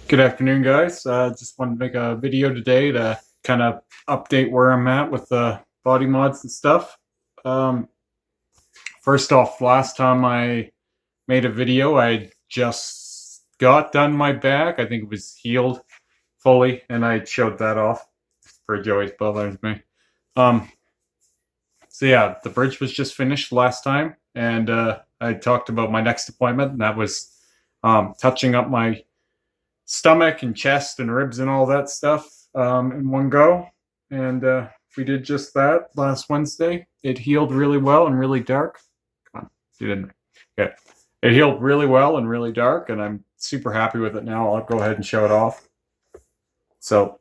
Good afternoon, guys. Just wanted to make a video today to kind of update where I'm at with the body mods and stuff. Um, First off, last time I made a video, I just got done my back. I think it was healed fully, and I showed that off for Joey's bothers me. Um, so yeah, the bridge was just finished last time, and I talked about my next appointment, and that was touching up my stomach and chest and ribs and all that stuff in one go. And we did just that last Wednesday. It healed really well and really dark. Come on, you didn't. Okay. It healed really well and really dark, and I'm super happy with it now. I'll go ahead and show it off. So,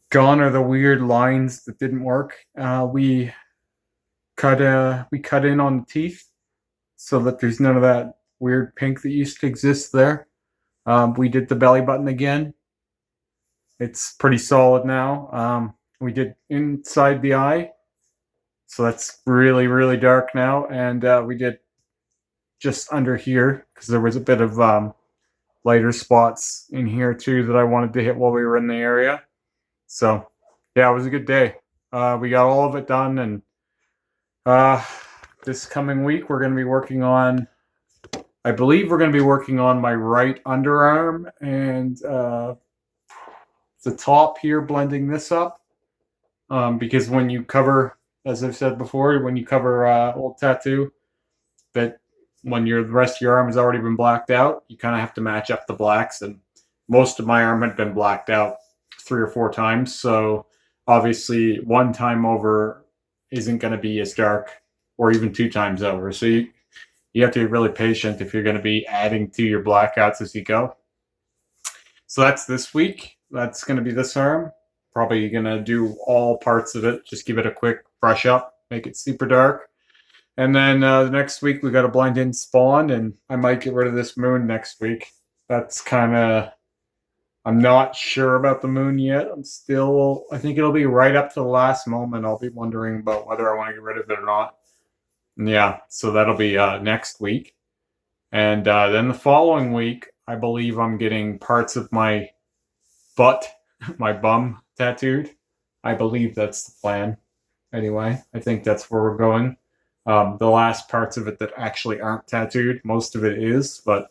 gone are the weird lines that didn't work. We cut in on the teeth so that there's none of that weird pink that used to exist there. We did the belly button again. It's pretty solid now. We did inside the eye, so that's really, really dark now. And we did just under here because there was a bit of lighter spots in here too that I wanted to hit while we were in the area. So yeah, it was a good day. We got all of it done, and this coming week we're going to be working on, I believe we're going to be working on my right underarm and the top here, blending this up. Because when you cover, as I've said before, when you cover old tattoo, that when the rest of your arm has already been blacked out, you kind of have to match up the blacks. And most of my arm had been blacked out 3 or 4 times. So obviously one time over isn't going to be as dark, or even 2 times over. So you have to be really patient if you're going to be adding to your blackouts as you go. So that's this week. That's going to be this arm. Probably going to do all parts of it. Just give it a quick brush up, make it super dark. And then the next week we got a blend in spawn, and I might get rid of this moon next week. That's kind of, I'm not sure about the moon yet. I think it'll be right up to the last moment. I'll be wondering about whether I want to get rid of it or not. Yeah, so that'll be next week. And then the following week, I believe I'm getting parts of my butt, my bum tattooed. I believe that's the plan. Anyway, I think that's where we're going. The last parts of it that actually aren't tattooed, most of it is, but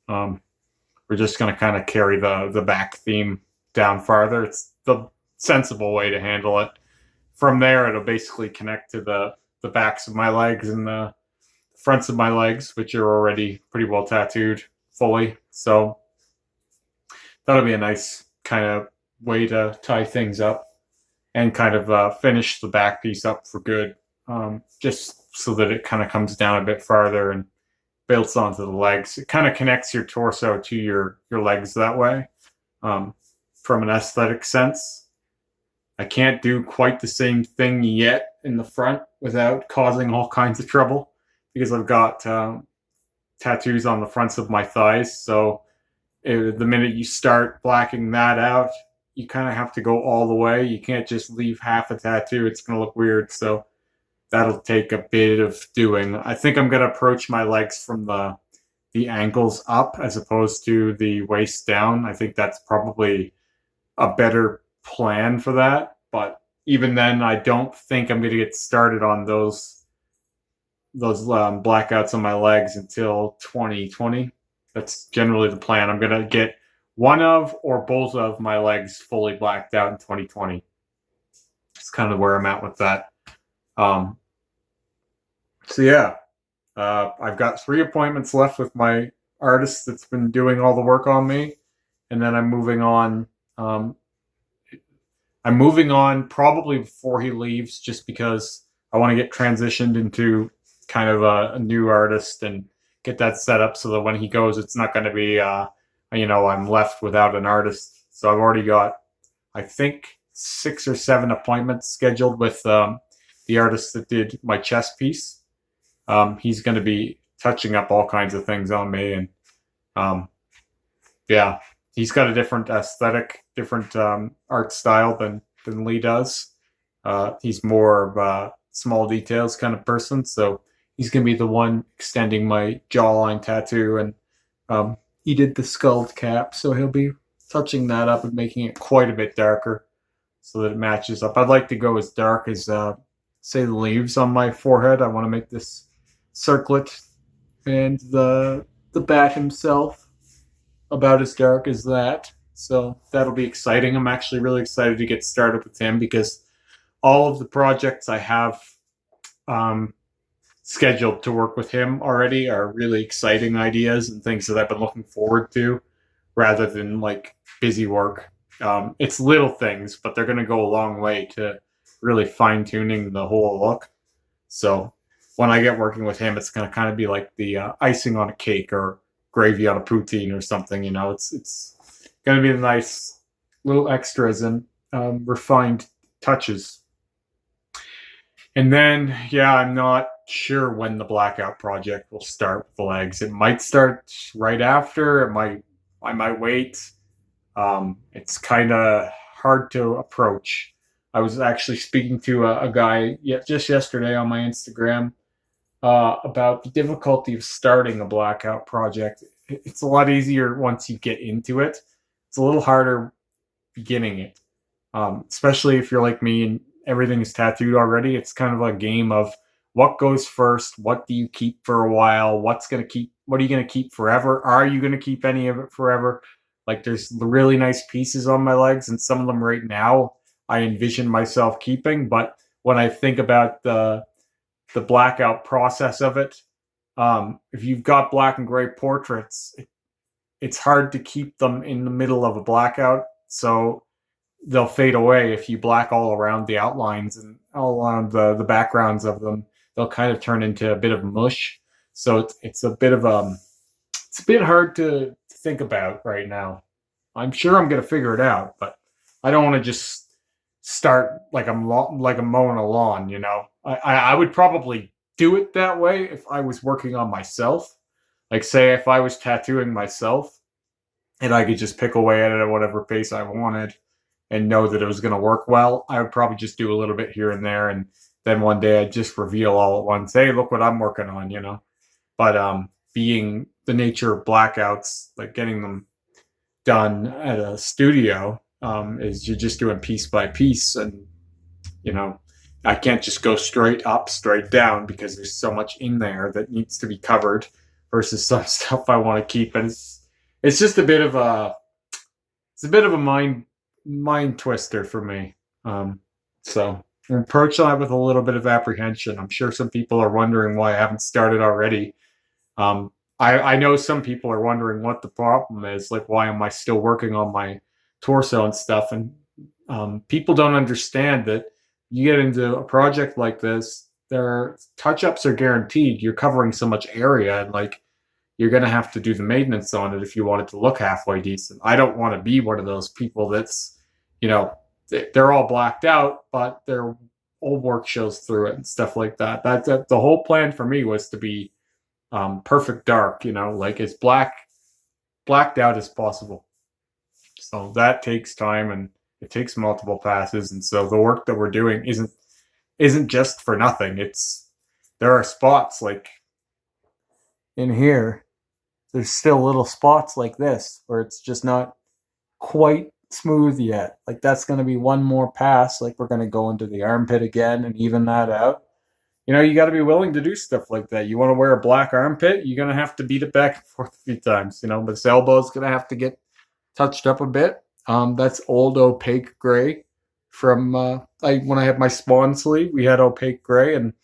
we're just going to kind of carry the back theme down farther. It's the sensible way to handle it. From there, it'll basically connect to the backs of my legs and the fronts of my legs, which are already pretty well tattooed fully. So that'll be a nice kind of way to tie things up and kind of finish the back piece up for good, just so that it kind of comes down a bit farther and builds onto the legs. It kind of connects your torso to your legs that way, from an aesthetic sense. I can't do quite the same thing yet in the front without causing all kinds of trouble, because I've got tattoos on the fronts of my thighs. So the minute you start blacking that out, you kind of have to go all the way. You can't just leave half a tattoo. It's going to look weird. So that'll take a bit of doing. I think I'm going to approach my legs from the ankles up as opposed to the waist down. I think that's probably a better plan for that. But even then, I don't think I'm going to get started on those blackouts on my legs until 2020. That's generally the plan. I'm going to get one of or both of my legs fully blacked out in 2020. It's kind of where I'm at with that. So yeah, I've got 3 appointments left with my artist that's been doing all the work on me, and then I'm moving on. I'm moving on probably before he leaves, just because I want to get transitioned into kind of a new artist and get that set up so that when he goes, it's not going to be, I'm left without an artist. So I've already got, I think, 6 or 7 appointments scheduled with the artist that did my chest piece. He's going to be touching up all kinds of things on me, and yeah, he's got a different aesthetic, different art style than Lee does. He's more of a small details kind of person, so he's going to be the one extending my jawline tattoo, and he did the skull cap, so he'll be touching that up and making it quite a bit darker so that it matches up. I'd like to go as dark as, say, the leaves on my forehead. I want to make this circlet and the bat himself about as dark as that. So that'll be exciting. I'm actually really excited to get started with him because all of the projects I have scheduled to work with him already are really exciting ideas and things that I've been looking forward to rather than like busy work. It's little things, but they're going to go a long way to really fine tuning the whole look. So when I get working with him, it's going to kind of be like the icing on a cake or gravy on a poutine or something. It's going to be the nice little extras and refined touches. And then, yeah, I'm not sure when the Blackout project will start with the legs. It might start right after. I might wait. It's kind of hard to approach. I was actually speaking to a guy just yesterday on my Instagram about the difficulty of starting a Blackout project. It's a lot easier once you get into it. It's a little harder beginning it, especially if you're like me and everything is tattooed already. It's kind of a game of what goes first. What do you keep for a while? What are you going to keep forever? Are you going to keep any of it forever? Like there's really nice pieces on my legs, and some of them right now I envision myself keeping. But when I think about the Blackout process of it, if you've got black and gray portraits, it's hard to keep them in the middle of a blackout. So they'll fade away if you black all around the outlines and all around the backgrounds of them. They'll kind of turn into a bit of mush. So it's a bit of it's a bit hard to think about right now. I'm sure I'm going to figure it out, but I don't want to just start like I'm mowing a lawn. I would probably do it that way if I was working on myself. Like say if I was tattooing myself and I could just pick away at it at whatever pace I wanted and know that it was going to work well, I would probably just do a little bit here and there. And then one day I'd just reveal all at once, hey, look what I'm working on. But being the nature of Blackouts, like getting them done at a studio, is you're just doing piece by piece. And, I can't just go straight up, straight down because there's so much in there that needs to be covered versus some stuff I want to keep. And it's just a bit of a mind twister for me. So I'm approaching that with a little bit of apprehension. I'm sure some people are wondering why I haven't started already. I know some people are wondering what the problem is. Like, why am I still working on my torso and stuff? And people don't understand that you get into a project like this, touch-ups are guaranteed. You're covering so much area, and like you're going to have to do the maintenance on it if you want it to look halfway decent. I don't want to be one of those people that's, they're all blacked out, but their old work shows through it and stuff like that. That's the whole plan for me was to be perfect dark, like as blacked out as possible. So that takes time and it takes multiple passes. And so the work that we're doing isn't just for nothing. There are spots like in here. There's still little spots like this where it's just not quite smooth yet. Like that's going to be one more pass. Like we're going to go into the armpit again and even that out. You got to be willing to do stuff like that. You want to wear a black armpit, you're going to have to beat it back and forth a few times, but this elbow's going to have to get touched up a bit. That's old opaque gray from when I had my Spawn sleeve, we had opaque gray, and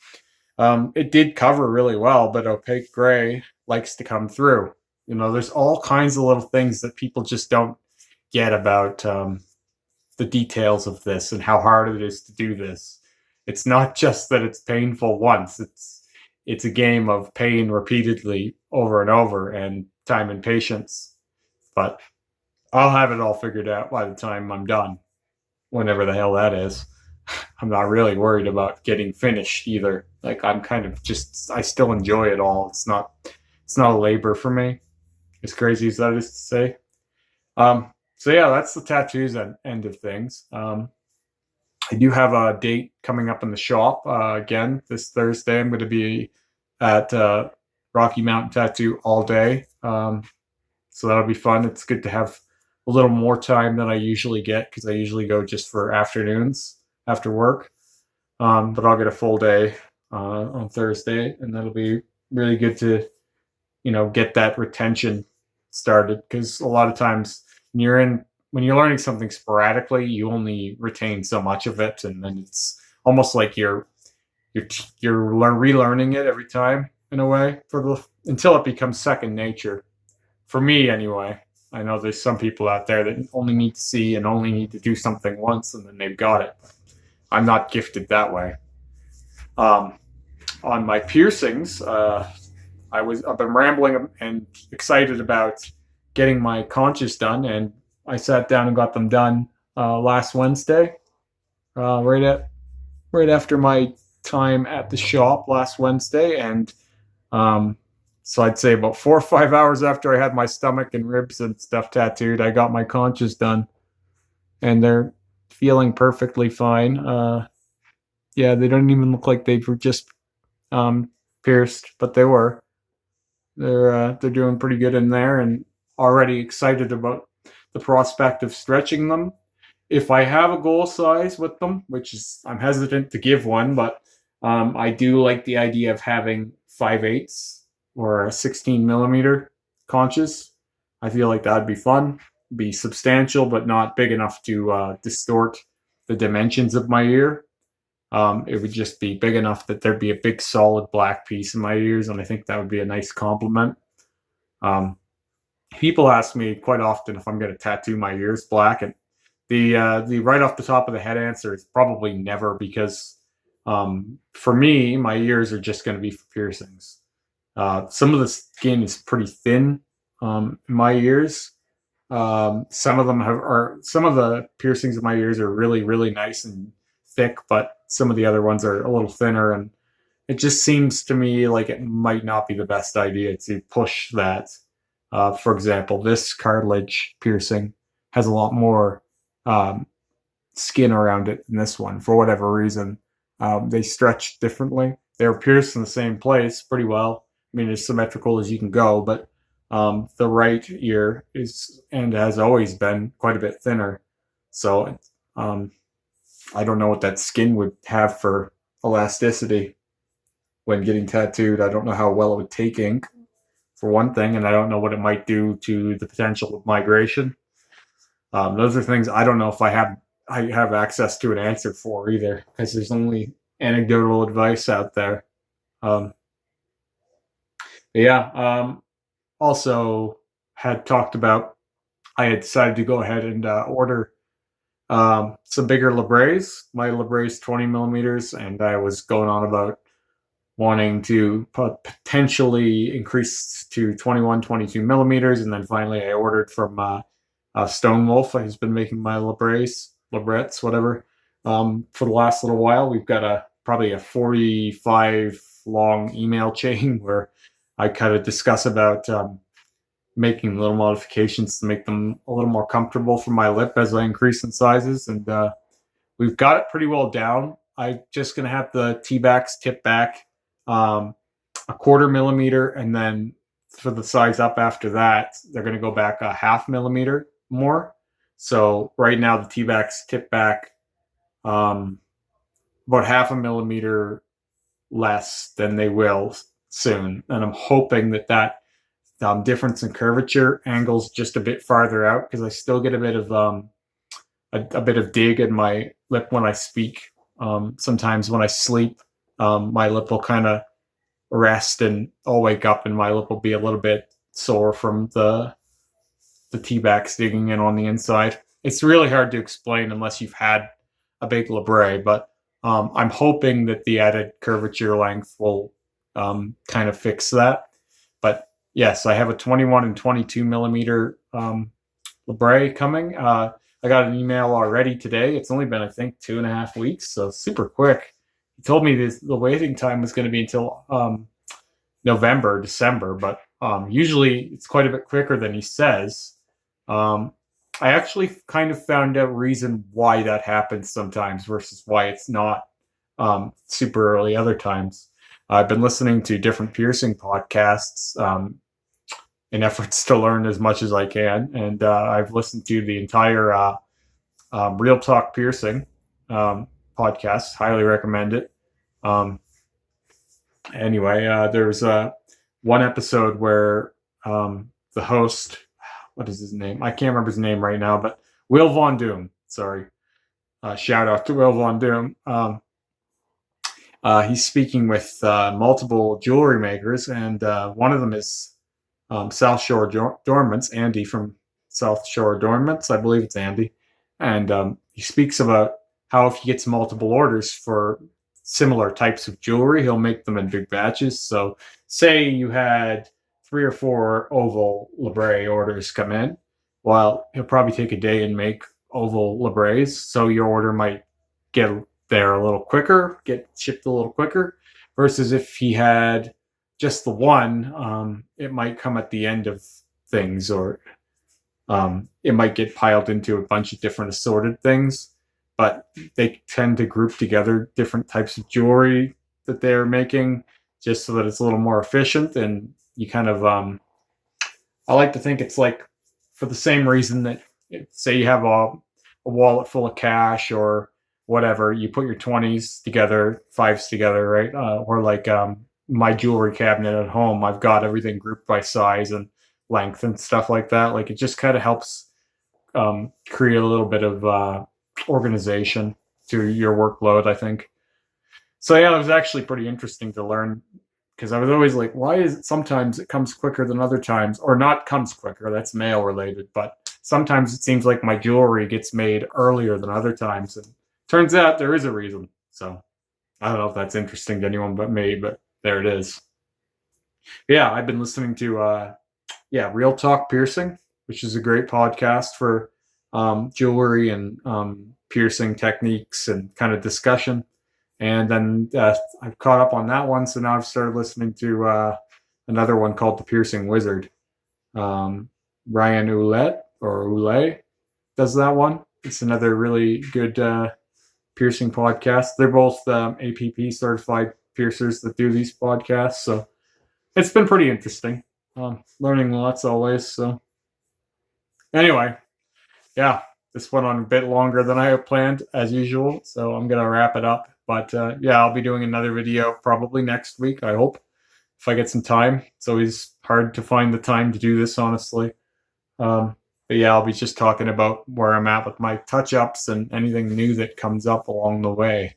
it did cover really well, but opaque gray likes to come through. There's all kinds of little things that people just don't get about the details of this and how hard it is to do this. It's not just that it's painful once. It's a game of pain repeatedly over and over and time and patience. But I'll have it all figured out by the time I'm done, whenever the hell that is. I'm not really worried about getting finished either. Like I'm kind of I still enjoy it all. It's not a labor for me, as crazy as that is to say. So yeah, that's the tattoos end of things. I do have a date coming up in the shop again this Thursday. I'm going to be at Rocky Mountain Tattoo all day. So that'll be fun. It's good to have a little more time than I usually get because I usually go just for afternoons after work. But I'll get a full day on Thursday, and that'll be really good to get that retention started, because a lot of times when you're learning something sporadically, you only retain so much of it, and then it's almost like you're relearning it every time in a way until it becomes second nature. For me, anyway. I know there's some people out there that only need to see and only need to do something once, and then they've got it. I'm not gifted that way. On my piercings, I've been rambling and excited about getting my conches done, and I sat down and got them done last Wednesday, right after my time at the shop last Wednesday, and so I'd say about 4 or 5 hours after I had my stomach and ribs and stuff tattooed, I got my conches done, and they're feeling perfectly fine. Yeah, they don't even look like they were just pierced, but they were. They're doing pretty good in there, and already excited about the prospect of stretching them. If I have a goal size with them, which is I'm hesitant to give one, but I do like the idea of having 5/8 or a 16 millimeter conches. I feel like that'd be fun, be substantial, but not big enough to distort the dimensions of my ear. It would just be big enough that there'd be a big solid black piece in my ears, and I think that would be a nice compliment. People ask me quite often if I'm going to tattoo my ears black, and the right off the top of the head answer is probably never, because for me, my ears are just going to be for piercings. Some of the skin is pretty thin in my ears. Some of the piercings in my ears are really, really nice and thick, but some of the other ones are a little thinner, and it just seems to me like it might not be the best idea to push that. For example, this cartilage piercing has a lot more skin around it than this one. For whatever reason, they stretch differently. They're pierced in the same place pretty well. I mean, as symmetrical as you can go, but the right ear is, and has always been, quite a bit thinner. So I don't know what that skin would have for elasticity when getting tattooed. I don't know how well it would take ink, for one thing, and I don't know what it might do to the potential of migration. Those are things I don't know if I have access to an answer for either, because there's only anecdotal advice out there. Also had talked about, I had decided to go ahead and order some bigger Labrets. My Labret's 20 millimeters, and I was going on about wanting to potentially increase to 21, 22 millimeters, and then finally I ordered from Stone Wolf, who's been making my Labrets, whatever, for the last little while. We've got probably a 45 long email chain where I kind of discuss about making little modifications to make them a little more comfortable for my lip as I increase in sizes, and we've got it pretty well down. I'm just going to have the T-backs tip back a 1/4 millimeter, and then for the size up after that, they're going to go back a 1/2 millimeter more. So right now the T-backs tip back about 1/2 millimeter less than they will soon, and I'm hoping that difference in curvature angles just a bit farther out, because I still get a bit of a bit of dig in my lip when I speak. Sometimes when I sleep, my lip will kind of rest, and I'll wake up and my lip will be a little bit sore from the T-backs digging in on the inside. It's really hard to explain unless you've had a big Labret, but I'm hoping that the added curvature length will kind of fix that. But yes, I have a 21 and 22 millimeter Labret coming. I got an email already today. It's only been, I think, 2.5 weeks, so super quick. He told me the waiting time was going to be until November, December, but usually it's quite a bit quicker than he says. I actually kind of found out reason why that happens sometimes versus why it's not super early other times. I've been listening to different piercing podcasts, in efforts to learn as much as I can. And I've listened to the entire Real Talk Piercing podcast. Highly recommend it. Anyway, there's one episode where the host, what is his name? I can't remember his name right now, but Will Von Doom. Sorry. Shout out to Will Von Doom. He's speaking with multiple jewelry makers, and one of them is South Shore Adornments, Andy from South Shore Adornments. I believe it's Andy. And he speaks about how if he gets multiple orders for similar types of jewelry, he'll make them in big batches. So say you had 3 or 4 oval Labret orders come in. Well, he'll probably take a day and make oval Labrets. So your order might get there a little quicker, get shipped a little quicker, versus if he had just the one, it might come at the end of things, or it might get piled into a bunch of different assorted things. But they tend to group together different types of jewelry that they're making just so that it's a little more efficient. And you kind of, I like to think it's like for the same reason that, say you have a wallet full of cash or whatever, you put your 20s together, 5s together, right? Or like my jewelry cabinet at home, I've got everything grouped by size and length and stuff like that. Like it just kind of helps create a little bit of organization to your workload, I think. So yeah, it was actually pretty interesting to learn, because I was always like, why is it sometimes it comes quicker than other times, or not comes quicker, that's mail related, but sometimes it seems like my jewelry gets made earlier than other times, and turns out there is a reason. So I don't know if that's interesting to anyone but me, but there it is. Yeah, I've been listening to Real Talk Piercing, which is a great podcast for jewelry and piercing techniques and kind of discussion. And then I've caught up on that one, so now I've started listening to another one called The Piercing Wizard. Ryan Oulet does that one. It's another really good piercing podcast. They're both APP certified piercers that do these podcasts, so it's been pretty interesting. Learning lots always. So anyway, yeah, this went on a bit longer than I had planned as usual, so I'm gonna wrap it up. But yeah, I'll be doing another video probably next week, I hope, if I get some time. It's always hard to find the time to do this, honestly. But yeah, I'll be just talking about where I'm at with my touch-ups and anything new that comes up along the way.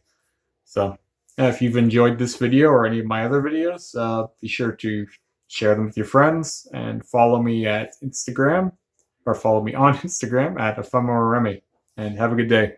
So if you've enjoyed this video or any of my other videos, be sure to share them with your friends and follow me at Instagram, or follow me on Instagram at ephemeraremy. And have a good day.